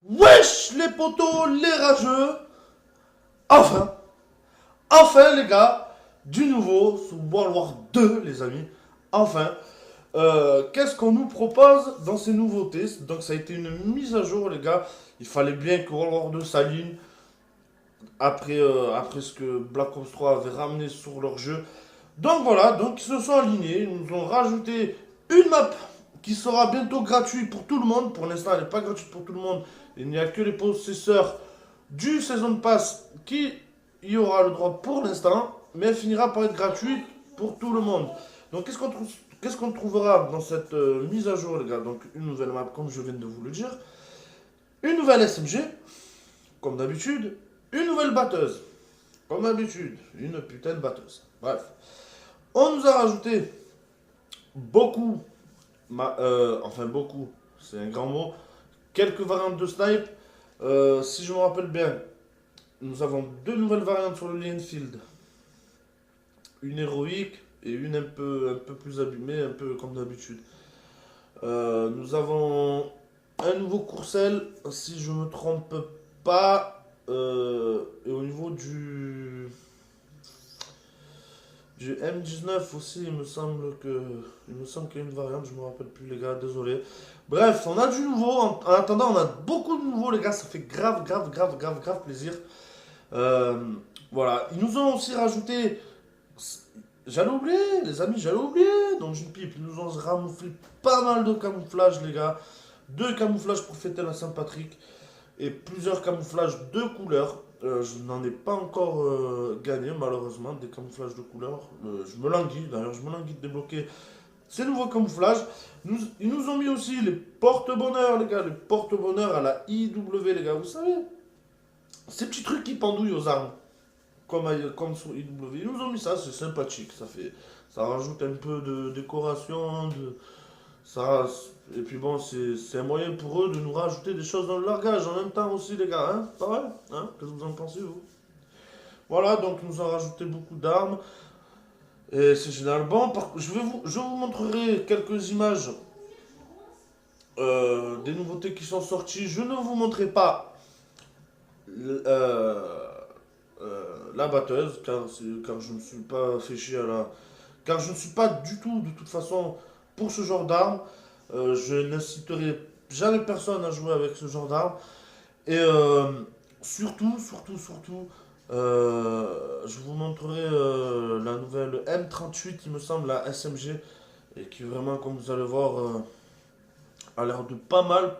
Wesh les potos, les rageux. Enfin les gars, du nouveau sous World War 2 les amis. Enfin, qu'est-ce qu'on nous propose dans ces nouveautés? Donc ça a été une mise à jour les gars. Il fallait bien que World War 2 s'aligne après ce que Black Ops 3 avait ramené sur leur jeu. Donc voilà, donc ils se sont alignés, ils nous ont rajouté une map qui sera bientôt gratuite pour tout le monde. Pour l'instant, elle n'est pas gratuite pour tout le monde. Il n'y a que les possesseurs du Season Pass qui y aura le droit pour l'instant, mais elle finira par être gratuite pour tout le monde. Donc qu'est-ce qu'on trouvera dans cette mise à jour les gars? Donc une nouvelle map comme je viens de vous le dire, une nouvelle SMG, comme d'habitude, une nouvelle batteuse, comme d'habitude, une putain de batteuse. Bref, on nous a rajouté beaucoup, enfin beaucoup, c'est un grand mot, quelques variantes de snipe. Si je me rappelle bien, nous avons deux nouvelles variantes sur le Lee Enfield. Une héroïque et une un peu plus abîmée, un peu comme d'habitude. Nous avons un nouveau courcelle, si je me trompe pas. Et au niveau du M19 aussi, il me semble qu'il y a une variante, je me rappelle plus les gars, désolé. Bref, on a du nouveau. En attendant, on a beaucoup de nouveaux les gars, ça fait grave plaisir. Voilà, ils nous ont aussi rajouté. J'allais oublier, les amis, j'allais oublier. Donc, une pipe, ils nous ont ramouflé pas mal de camouflage, les gars. Deux camouflages pour fêter la Saint-Patrick. Et plusieurs camouflages de couleurs. Je n'en ai pas encore gagné, malheureusement, des camouflages de couleurs. Je me languis, d'ailleurs, je me languis de débloquer ces nouveaux camouflages. Ils nous ont mis aussi les porte-bonheur, les gars. Les porte-bonheur à la IW, les gars. Vous savez, ces petits trucs qui pendouillent aux armes. Comme sur IW. Ils nous ont mis ça, c'est sympathique. Ça rajoute un peu de décoration. Et puis bon, c'est un moyen pour eux de nous rajouter des choses dans le largage en même temps aussi, les gars. Hein, pas vrai, hein? Qu'est-ce que vous en pensez, vous? Voilà, donc ils nous ont rajouté beaucoup d'armes. Et c'est génial. Bon, je vous montrerai quelques images des nouveautés qui sont sorties. Je ne vous montrerai pas la batteuse, car je ne suis pas fait chier à la... Car je ne suis pas du tout, de toute façon, pour ce genre d'arme. Je n'inciterai jamais personne à jouer avec ce genre d'arme. Et surtout, je vous montrerai la nouvelle M38, il me semble, la SMG. Et qui vraiment, comme vous allez voir, a l'air de pas mal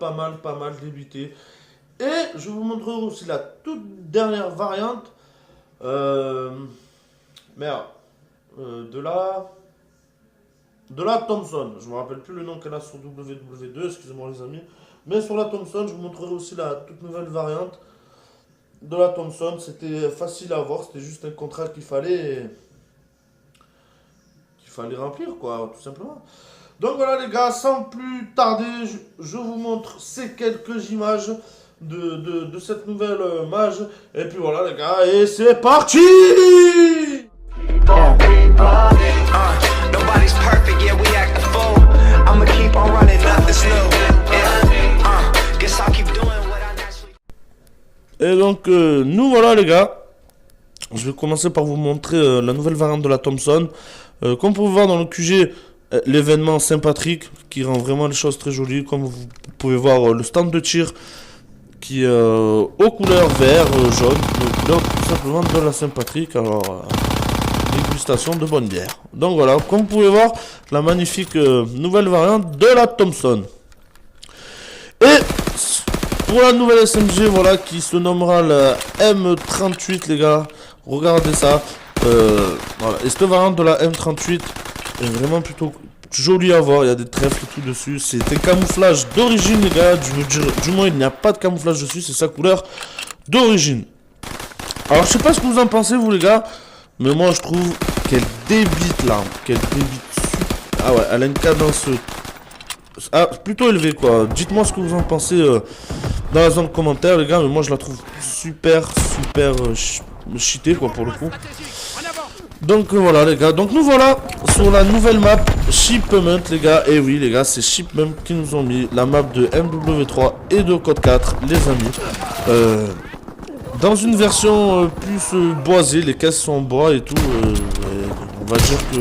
débiter. Et je vous montrerai aussi la toute dernière variante. Merde. De la Thompson. Je me rappelle plus le nom qu'elle a sur WW2, excusez-moi les amis. Mais sur la Thompson, je vous montrerai aussi la toute nouvelle variante de la Thompson. C'était facile à voir, c'était juste un contrat qu'il fallait remplir, quoi, tout simplement. Donc voilà les gars, sans plus tarder, je vous montre ces quelques images de cette nouvelle mage. Et puis voilà les gars, et c'est parti! Nobody's perfect, yeah, we act the fool. I'ma keep on running, nothing's new. Yeah, guess I'll keep doing what I naturally. Et donc, nous voilà les gars. Je vais commencer par vous montrer la nouvelle variante de la Thompson. Comme vous pouvez voir dans le QG, l'événement Saint-Patrick qui rend vraiment les choses très jolies. Comme vous pouvez voir, le stand de tir qui est aux couleurs vert, jaune, aux couleurs tout simplement de la Saint-Patrick. Alors, dégustation de bonne bière. Donc voilà, comme vous pouvez voir, la magnifique nouvelle variante de la Thompson. Et pour la nouvelle SMG, voilà, qui se nommera la M38, les gars. Regardez ça. Voilà. Et cette variante de la M38 est vraiment plutôt jolie à voir. Il y a des trèfles et tout dessus. C'est un camouflage d'origine, les gars. Du moins, il n'y a pas de camouflage dessus. C'est sa couleur d'origine. Alors, je sais pas ce que vous en pensez, vous, les gars. Mais moi, je trouve qu'elle débite l'arme. Qu'elle débite super. Ah ouais, elle a une cadence plutôt élevée, quoi. Dites-moi ce que vous en pensez dans la zone de commentaires, les gars. Mais moi, je la trouve super cheatée, quoi, pour le coup. Donc voilà les gars, donc nous voilà sur la nouvelle map Shipment les gars. Et oui les gars, c'est Shipment qui nous ont mis la map de MW3 et de Code 4 les amis. Dans une version plus boisée, les caisses sont en bois et tout. On va dire que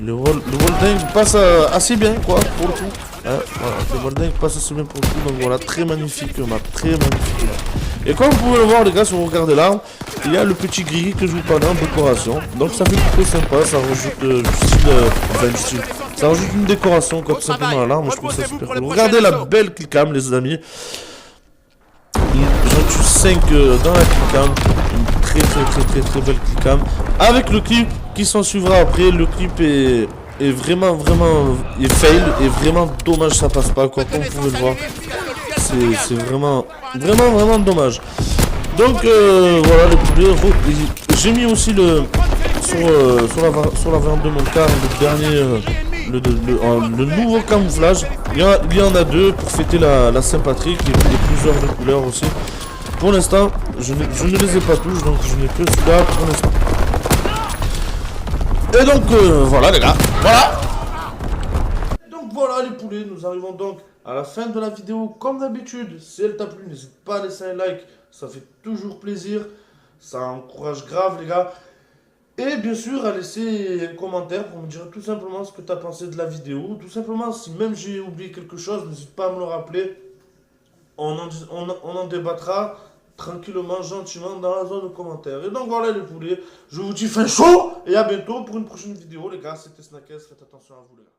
le wallbang passe assez bien quoi pour le coup. Hein, voilà, le wallbang passe assez bien pour le coup. Donc voilà, très magnifique map, très magnifique map. Et comme vous pouvez le voir les gars, si vous regardez l'arbre, il y a le petit gris que je vous parlais en décoration. Donc ça fait plutôt sympa, ça rajoute du style. Ça rajoute une décoration comme tout simplement à l'arbre. Moi je trouve ça super cool. Regardez la belle killcam les amis. J'en tue 5 dans la killcam. Une très belle killcam. Avec le clip qui s'en suivra après. Le clip est vraiment est fail. Et vraiment dommage ça passe pas quoi. Comme vous pouvez le voir. C'est vraiment dommage. Donc voilà les poulets. J'ai mis aussi sur la variante de mon car le dernier le nouveau camouflage. Il y en a deux pour fêter la Saint-Patrick et plusieurs de couleurs aussi. Pour l'instant, je ne les ai pas tous, donc je n'ai que celui-là pour l'instant. Et donc voilà les gars, voilà. Donc voilà les poulets, nous arrivons donc à la fin de la vidéo. Comme d'habitude, si elle t'a plu, n'hésite pas à laisser un like, ça fait toujours plaisir. Ça encourage grave les gars. Et bien sûr, à laisser un commentaire pour me dire tout simplement ce que tu as pensé de la vidéo. Tout simplement, si même j'ai oublié quelque chose, n'hésite pas à me le rappeler. On en débattra tranquillement, gentiment dans la zone de commentaires. Et donc voilà les poulets, je vous dis fin chaud et à bientôt pour une prochaine vidéo les gars. C'était Snackers, faites attention à vous les gars.